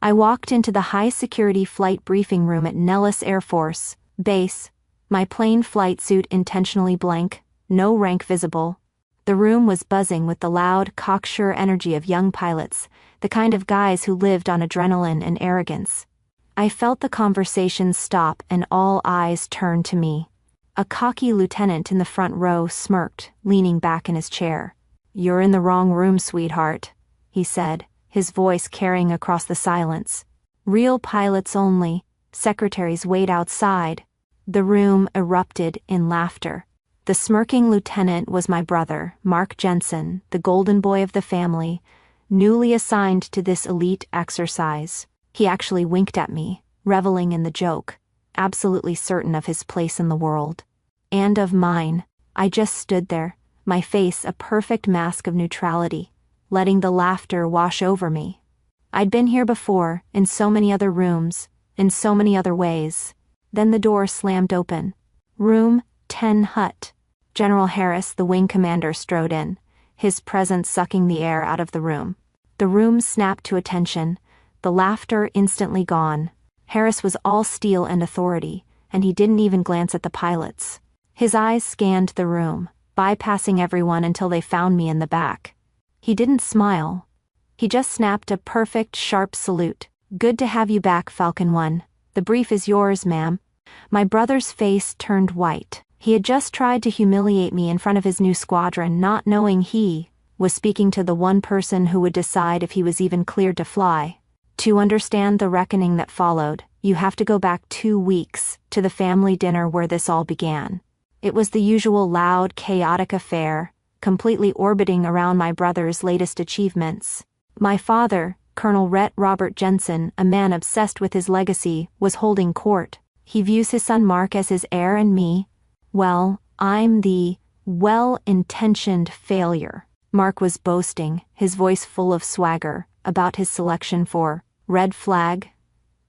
I walked into the high-security flight briefing room at Nellis Air Force Base, my plain flight suit intentionally blank, no rank visible. The room was buzzing with the loud, cocksure energy of young pilots, the kind of guys who lived on adrenaline and arrogance. I felt the conversation stop and all eyes turned to me. A cocky lieutenant in the front row smirked, leaning back in his chair. "You're in the wrong room, sweetheart," he said, his voice carrying across the silence. "Real pilots only. Secretaries wait outside." The room erupted in laughter. The smirking lieutenant was my brother, Mark Jensen, the golden boy of the family, newly assigned to this elite exercise. He actually winked at me, reveling in the joke, absolutely certain of his place in the world. And of mine. I just stood there, my face a perfect mask of neutrality, letting the laughter wash over me. I'd been here before, in so many other rooms, in so many other ways. Then the door slammed open. Room 10 Hut. General Harris, the wing commander, strode in, his presence sucking the air out of the room. The room snapped to attention, the laughter instantly gone. Harris was all steel and authority, and he didn't even glance at the pilots. His eyes scanned the room, bypassing everyone until they found me in the back. He didn't smile. He just snapped a perfect, sharp salute. "Good to have you back, Falcon 1. The brief is yours, ma'am." My brother's face turned white. He had just tried to humiliate me in front of his new squadron, not knowing he was speaking to the one person who would decide if he was even cleared to fly. To understand the reckoning that followed, you have to go back 2 weeks, to the family dinner where this all began. It was the usual loud, chaotic affair, completely orbiting around my brother's latest achievements. My father, Colonel Rhett Robert Jensen, a man obsessed with his legacy, was holding court. He views his son Mark as his heir and me, well, I'm the well-intentioned failure. Mark was boasting, his voice full of swagger, about his selection for Red Flag,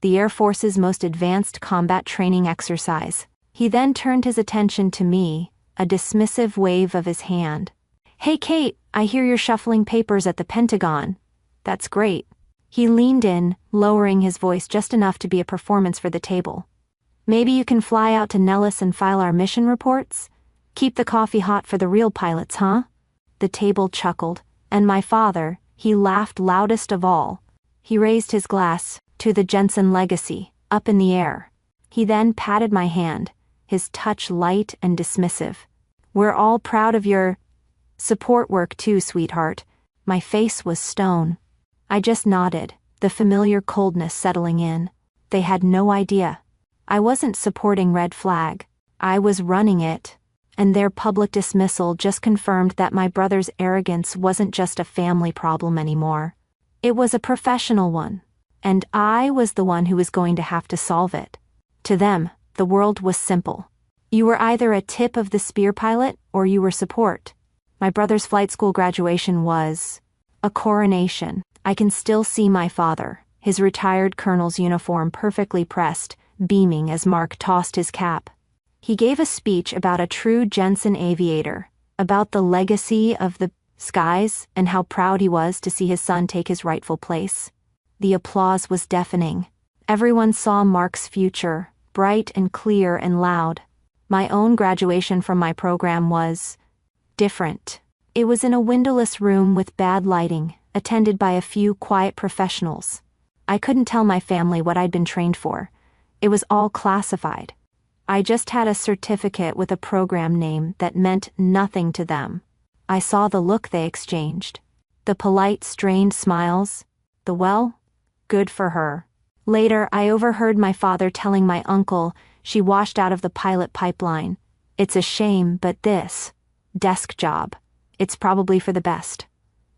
the Air Force's most advanced combat training exercise. He then turned his attention to me, a dismissive wave of his hand. "Hey Kate, I hear you're shuffling papers at the Pentagon. That's great." He leaned in, lowering his voice just enough to be a performance for the table. "Maybe you can fly out to Nellis and file our mission reports? Keep the coffee hot for the real pilots, huh?" The table chuckled, and my father, he laughed loudest of all. He raised his glass, to the Jensen legacy, up in the air. He then patted my hand, his touch light and dismissive. "We're all proud of your support work too, sweetheart." My face was stone. I just nodded, the familiar coldness settling in. They had no idea. I wasn't supporting Red Flag. I was running it. And their public dismissal just confirmed that my brother's arrogance wasn't just a family problem anymore. It was a professional one. And I was the one who was going to have to solve it. To them, the world was simple. You were either a tip of the spear pilot or you were support. My brother's flight school graduation was a coronation. I can still see my father, his retired colonel's uniform perfectly pressed, beaming as Mark tossed his cap. He gave a speech about a true Jensen aviator, about the legacy of the skies and how proud he was to see his son take his rightful place. The applause was deafening. Everyone saw Mark's future, bright and clear and loud. My own graduation from my program was different. It was in a windowless room with bad lighting, attended by a few quiet professionals. I couldn't tell my family what I'd been trained for. It was all classified. I just had a certificate with a program name that meant nothing to them. I saw the look they exchanged. The polite, strained smiles. The well, good for her. Later, I overheard my father telling my uncle she washed out of the pilot pipeline. "It's a shame, but this desk job, it's probably for the best.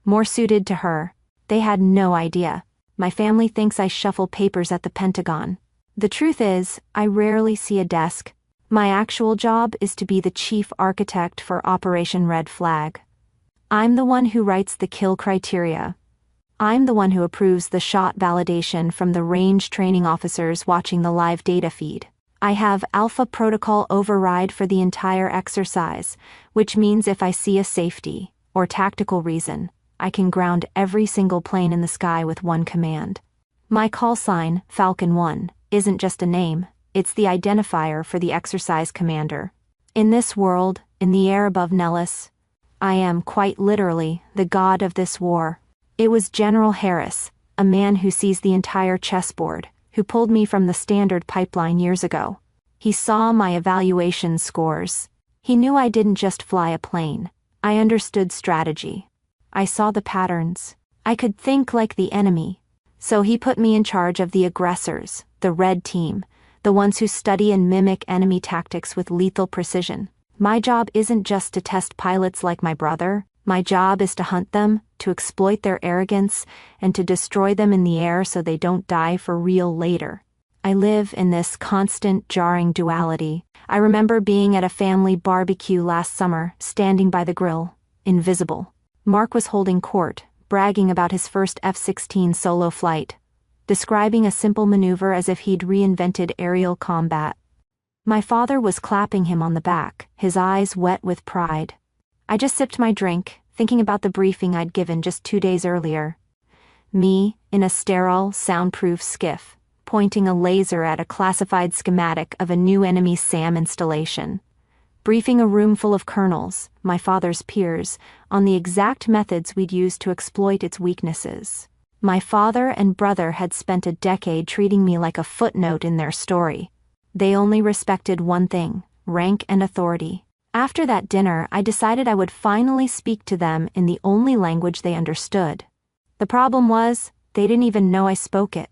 More suited to her." They had no idea. My family thinks I shuffle papers at the Pentagon. The truth is, I rarely see a desk. My actual job is to be the chief architect for Operation Red Flag. I'm the one who writes the kill criteria. I'm the one who approves the shot validation from the range training officers watching the live data feed. I have Alpha Protocol override for the entire exercise, which means if I see a safety or tactical reason, I can ground every single plane in the sky with one command. My call sign, Falcon 1, isn't just a name, it's the identifier for the exercise commander. In this world, in the air above Nellis, I am, quite literally, the god of this war. It was General Harris, a man who sees the entire chessboard, who pulled me from the standard pipeline years ago. He saw my evaluation scores. He knew I didn't just fly a plane. I understood strategy. I saw the patterns. I could think like the enemy. So he put me in charge of the aggressors, the red team, the ones who study and mimic enemy tactics with lethal precision. My job isn't just to test pilots like my brother. My job is to hunt them, to exploit their arrogance, and to destroy them in the air so they don't die for real later. I live in this constant, jarring duality. I remember being at a family barbecue last summer, standing by the grill, invisible. Mark was holding court, bragging about his first F-16 solo flight, describing a simple maneuver as if he'd reinvented aerial combat. My father was clapping him on the back, his eyes wet with pride. I just sipped my drink, thinking about the briefing I'd given just 2 days earlier. Me, in a sterile, soundproof skiff, pointing a laser at a classified schematic of a new enemy SAM installation. Briefing a room full of colonels, my father's peers, on the exact methods we'd use to exploit its weaknesses. My father and brother had spent a decade treating me like a footnote in their story. They only respected one thing: rank and authority. After that dinner, I decided I would finally speak to them in the only language they understood. The problem was, they didn't even know I spoke it.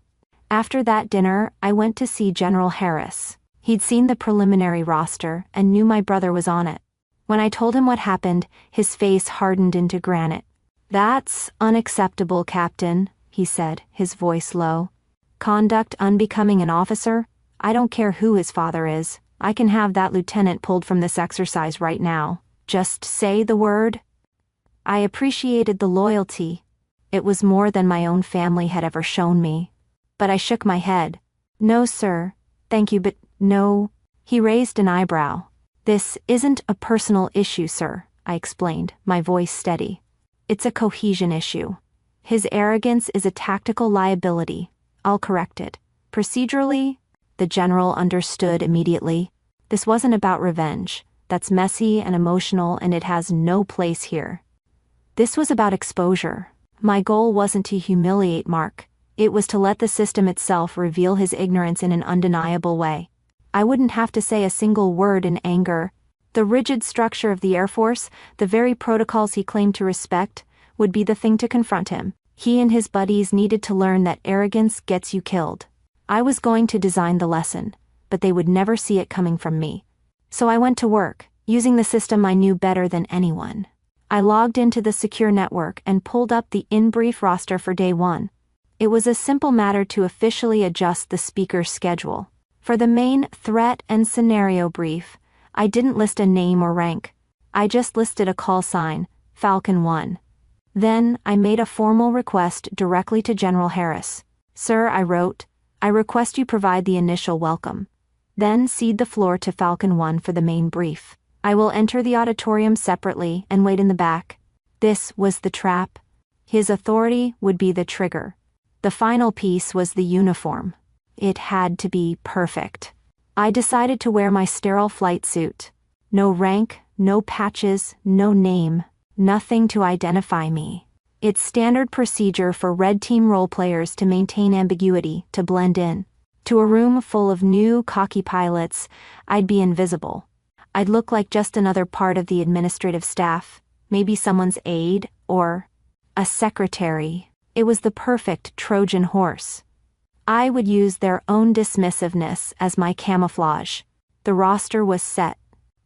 After that dinner, I went to see General Harris. He'd seen the preliminary roster and knew my brother was on it. When I told him what happened, his face hardened into granite. "That's unacceptable, Captain," he said, his voice low. "Conduct unbecoming an officer? I don't care who his father is. I can have that lieutenant pulled from this exercise right now. Just say the word." I appreciated the loyalty. It was more than my own family had ever shown me. But I shook my head. "No, sir. Thank you, but no." He raised an eyebrow. "This isn't a personal issue, sir," I explained, my voice steady. "It's a cohesion issue. His arrogance is a tactical liability. I'll correct it. Procedurally," the general understood immediately. "This wasn't about revenge. That's messy and emotional, and it has no place here. This was about exposure. My goal wasn't to humiliate Mark. It was to let the system itself reveal his ignorance in an undeniable way. I wouldn't have to say a single word in anger. The rigid structure of the Air Force, the very protocols he claimed to respect, would be the thing to confront him. He and his buddies needed to learn that arrogance gets you killed. I was going to design the lesson, but they would never see it coming from me. So I went to work, using the system I knew better than anyone. I logged into the secure network and pulled up the in-brief roster for day 1. It was a simple matter to officially adjust the speaker's schedule. For the main threat and scenario brief, I didn't list a name or rank. I just listed a call sign, Falcon 1. Then, I made a formal request directly to General Harris. "Sir," I wrote, "I request you provide the initial welcome. Then cede the floor to Falcon 1 for the main brief. I will enter the auditorium separately and wait in the back." This was the trap. His authority would be the trigger. The final piece was the uniform. It had to be perfect. I decided to wear my sterile flight suit. No rank, no patches, no name, nothing to identify me. It's standard procedure for Red Team role players to maintain ambiguity, to blend in. To a room full of new, cocky pilots, I'd be invisible. I'd look like just another part of the administrative staff, maybe someone's aide, or a secretary. It was the perfect Trojan horse. I would use their own dismissiveness as my camouflage. The roster was set.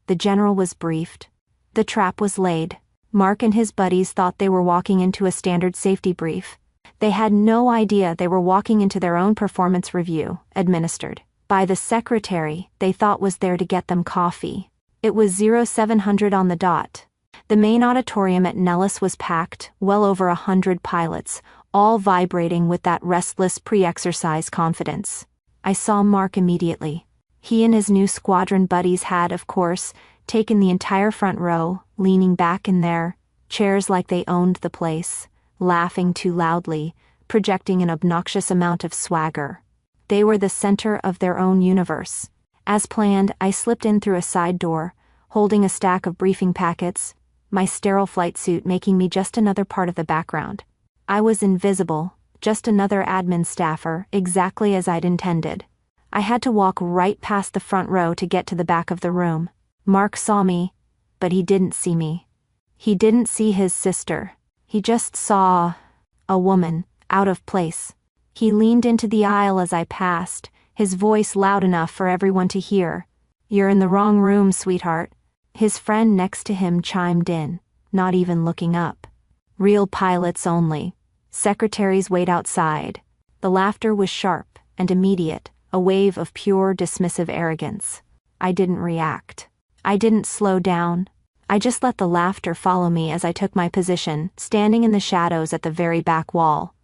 The general was briefed. The trap was laid. Mark and his buddies thought they were walking into a standard safety brief. They had no idea they were walking into their own performance review, administered by the secretary they thought was there to get them coffee. It was 0700 on the dot. The main auditorium at Nellis was packed, well over 100 pilots, all vibrating with that restless pre-exercise confidence. I saw Mark immediately. He and his new squadron buddies had, of course, taken the entire front row, leaning back in their chairs like they owned the place, laughing too loudly, projecting an obnoxious amount of swagger. They were the center of their own universe. As planned, I slipped in through a side door, holding a stack of briefing packets, my sterile flight suit making me just another part of the background. I was invisible, just another admin staffer, exactly as I'd intended. I had to walk right past the front row to get to the back of the room. Mark saw me, but he didn't see me. He didn't see his sister. He just saw a woman, out of place. He leaned into the aisle as I passed, his voice loud enough for everyone to hear. "You're in the wrong room, sweetheart." His friend next to him chimed in, not even looking up. "Real pilots only. Secretaries wait outside." The laughter was sharp and immediate, a wave of pure dismissive arrogance. I didn't react. I didn't slow down. I just let the laughter follow me as I took my position, standing in the shadows at the very back wall.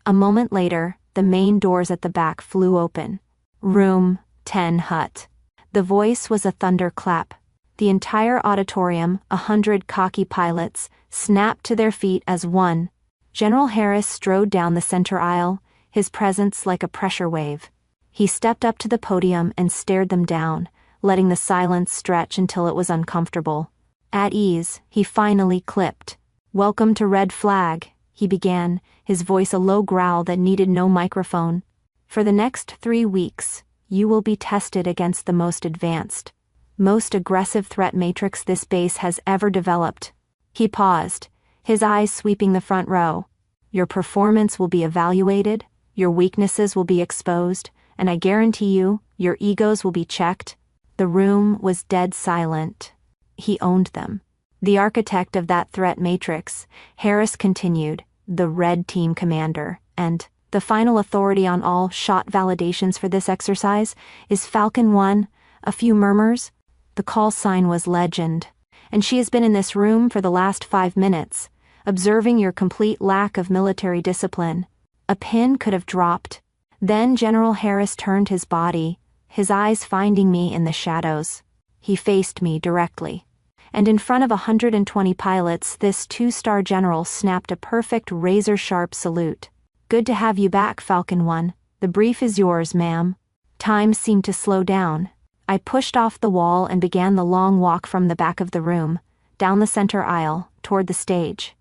A moment later, the main doors at the back flew open. "Room 10 Hut." The voice was a thunderclap. The entire auditorium, 100 cocky pilots, snapped to their feet as one. General Harris strode down the center aisle, his presence like a pressure wave. He stepped up to the podium and stared them down, letting the silence stretch until it was uncomfortable. At ease, he finally clipped. "Welcome to Red Flag," he began, his voice a low growl that needed no microphone. "For the next 3 weeks, you will be tested against the most advanced, most aggressive threat matrix this base has ever developed." He paused, his eyes sweeping the front row. "Your performance will be evaluated, your weaknesses will be exposed, and I guarantee you, your egos will be checked." The room was dead silent. He owned them. The architect of that threat matrix, Harris continued, the Red Team commander, and the final authority on all shot validations for this exercise is Falcon 1. A few murmurs. The call sign was Legend. "And she has been in this room for the last 5 minutes, observing your complete lack of military discipline." A pin could have dropped. Then General Harris turned his body, his eyes finding me in the shadows. He faced me directly. And in front of 120 pilots, this 2-star general snapped a perfect razor-sharp salute. "Good to have you back, Falcon 1. The brief is yours, ma'am." Time seemed to slow down. I pushed off the wall and began the long walk from the back of the room, down the center aisle, toward the stage.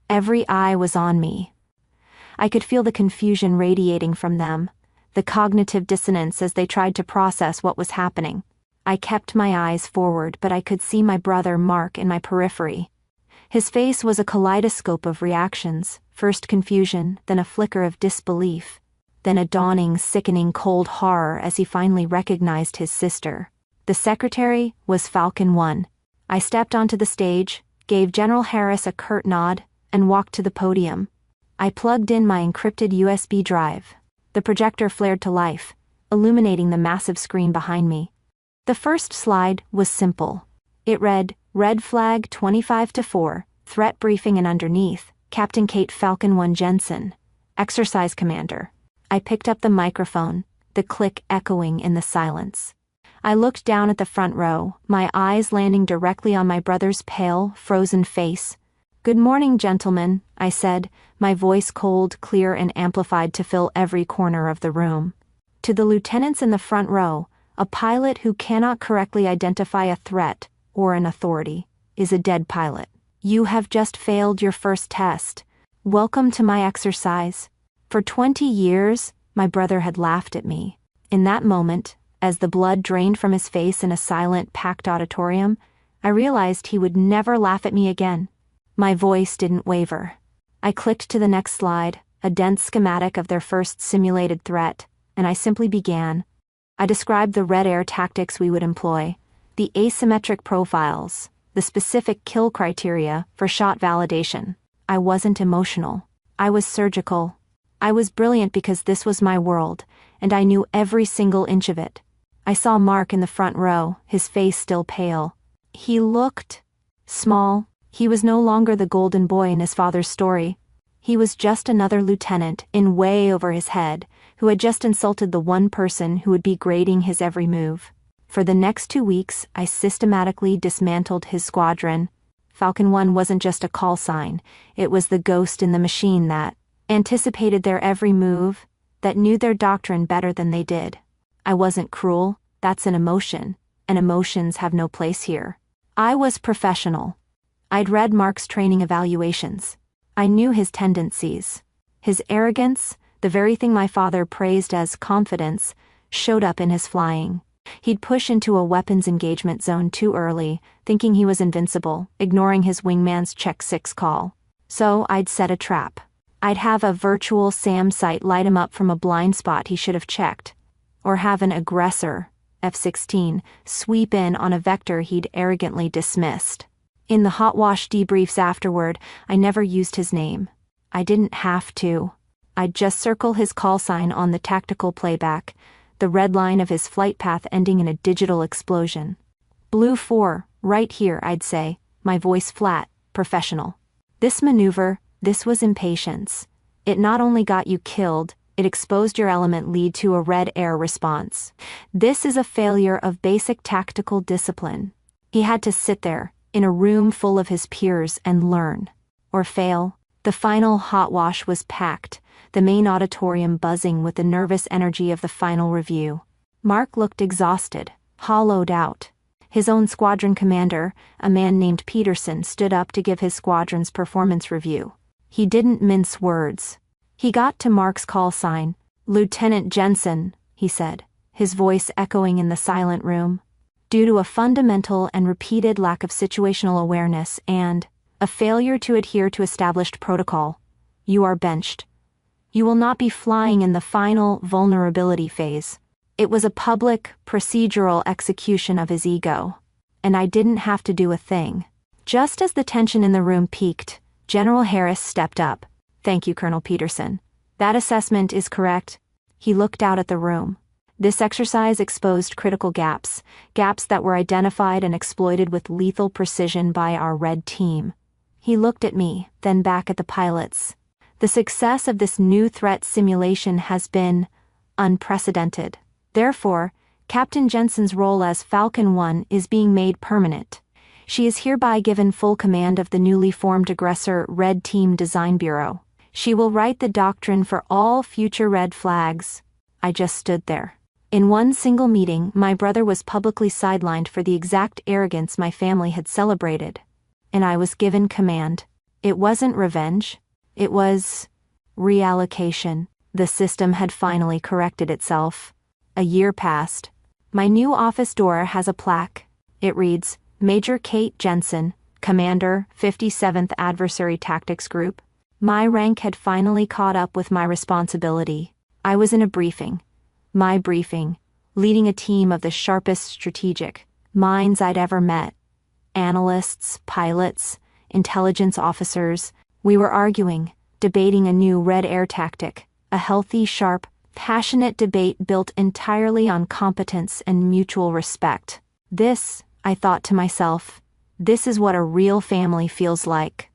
Every eye was on me. I could feel the confusion radiating from them, the cognitive dissonance as they tried to process what was happening. I kept my eyes forward, but I could see my brother Mark in my periphery. His face was a kaleidoscope of reactions, first confusion, then a flicker of disbelief, then a dawning, sickening cold horror as he finally recognized his sister. The secretary was Falcon 1. I stepped onto the stage, gave General Harris a curt nod, and walked to the podium. I plugged in my encrypted USB drive. The projector flared to life, illuminating the massive screen behind me. The first slide was simple. It read, "Red Flag 25-4, Threat Briefing," and underneath, "Captain Kate Falcon 1 Jensen, Exercise Commander." I picked up the microphone, the click echoing in the silence. I looked down at the front row, my eyes landing directly on my brother's pale, frozen face. "Good morning, gentlemen," I said, my voice cold, clear, and amplified to fill every corner of the room. To the lieutenants in the front row, a pilot who cannot correctly identify a threat or an authority is a dead pilot. You have just failed your first test. Welcome to my exercise. For 20 years, my brother had laughed at me. In that moment, as the blood drained from his face in a silent, packed auditorium, I realized he would never laugh at me again. My voice didn't waver. I clicked to the next slide, a dense schematic of their first simulated threat, and I simply began. I described the red air tactics we would employ, the asymmetric profiles, the specific kill criteria for shot validation. I wasn't emotional. I was surgical. I was brilliant because this was my world, and I knew every single inch of it. I saw Mark in the front row, his face still pale. He looked small. He was no longer the golden boy in his father's story. He was just another lieutenant, in way over his head, who had just insulted the one person who would be grading his every move. For the next 2 weeks, I systematically dismantled his squadron. Falcon 1 wasn't just a call sign, it was the ghost in the machine that, anticipated their every move, that knew their doctrine better than they did. I wasn't cruel, that's an emotion, and emotions have no place here. I was professional. I'd read Mark's training evaluations. I knew his tendencies. His arrogance, the very thing my father praised as confidence, showed up in his flying. He'd push into a weapons engagement zone too early, thinking he was invincible, ignoring his wingman's check 6 call. So I'd set a trap. I'd have a virtual SAM sight light him up from a blind spot he should have checked. Or have an aggressor, F-16, sweep in on a vector he'd arrogantly dismissed. In the hot wash debriefs afterward, I never used his name. I didn't have to. I'd just circle his call sign on the tactical playback, the red line of his flight path ending in a digital explosion. Blue 4, right here, I'd say, my voice flat, professional. This maneuver, this was impatience. It not only got you killed, it exposed your element lead to a red air response. This is a failure of basic tactical discipline. He had to sit there, in a room full of his peers, and learn. Or fail. The final hot wash was packed, the main auditorium buzzing with the nervous energy of the final review. Mark looked exhausted, hollowed out. His own squadron commander, a man named Peterson, stood up to give his squadron's performance review. He didn't mince words. He got to Mark's call sign. "Lieutenant Jensen," he said, his voice echoing in the silent room. Due to a fundamental and repeated lack of situational awareness and a failure to adhere to established protocol, you are benched. You will not be flying in the final vulnerability phase. It was a public, procedural execution of his ego. And I didn't have to do a thing. Just as the tension in the room peaked, General Harris stepped up. "Thank you, Colonel Peterson. That assessment is correct." He looked out at the room. This exercise exposed critical gaps that were identified and exploited with lethal precision by our red team. He looked at me, then back at the pilots. The success of this new threat simulation has been unprecedented. Therefore, Captain Jensen's role as Falcon 1 is being made permanent. She is hereby given full command of the newly formed aggressor Red Team Design Bureau. She will write the doctrine for all future red flags. I just stood there. In one single meeting, my brother was publicly sidelined for the exact arrogance my family had celebrated. And I was given command. It wasn't revenge. It was reallocation. The system had finally corrected itself. A year passed. My new office door has a plaque. It reads, "Major Kate Jensen, Commander, 57th Adversary Tactics Group." My rank had finally caught up with my responsibility. I was in a briefing. My briefing, leading a team of the sharpest strategic minds I'd ever met. Analysts, pilots, intelligence officers. We were arguing, debating a new red air tactic, a healthy, sharp, passionate debate built entirely on competence and mutual respect. This, I thought to myself, this is what a real family feels like.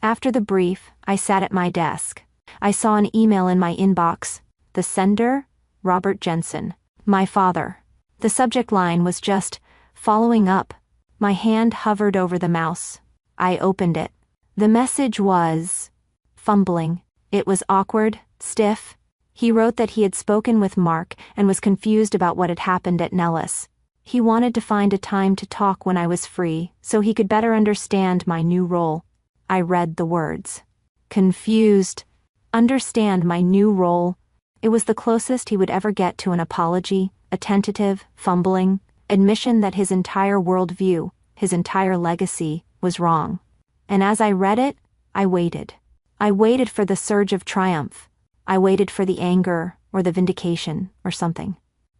After the brief, I sat at my desk. I saw an email in my inbox. The sender, Robert Jensen, my father. The subject line was just, "Following up." My hand hovered over the mouse. I opened it. The message was fumbling. It was awkward, stiff. He wrote that he had spoken with Mark and was confused about what had happened at Nellis. He wanted to find a time to talk when I was free, so he could better understand my new role. I read the words. Confused. Understand my new role. It was the closest he would ever get to an apology, a tentative, fumbling, admission that his entire worldview, his entire legacy, was wrong. And as I read it, I waited. I waited for the surge of triumph. I waited for the anger, or the vindication, or something.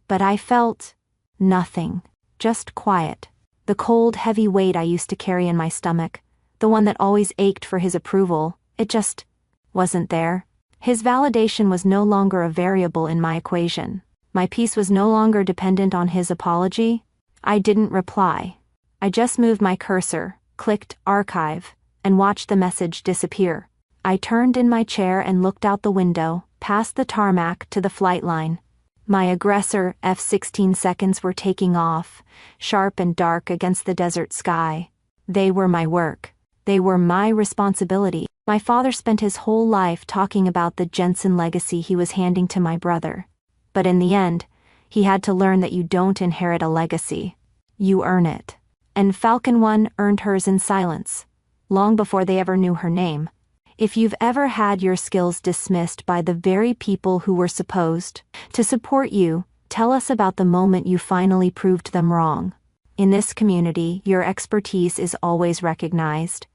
But I felt nothing, just quiet. The cold, heavy weight I used to carry in my stomach, the one that always ached for his approval, it just wasn't there. His validation was no longer a variable in my equation. My peace was no longer dependent on his apology. I didn't reply. I just moved my cursor, clicked archive, and watched the message disappear. I turned in my chair and looked out the window, past the tarmac to the flight line. My aggressor F-16 seconds were taking off, sharp and dark against the desert sky. They were my work. They were my responsibility. My father spent his whole life talking about the Jensen legacy he was handing to my brother. But in the end, he had to learn that you don't inherit a legacy. You earn it. And Falcon 1 earned hers in silence, long before they ever knew her name. If you've ever had your skills dismissed by the very people who were supposed to support you, tell us about the moment you finally proved them wrong. In this community, your expertise is always recognized,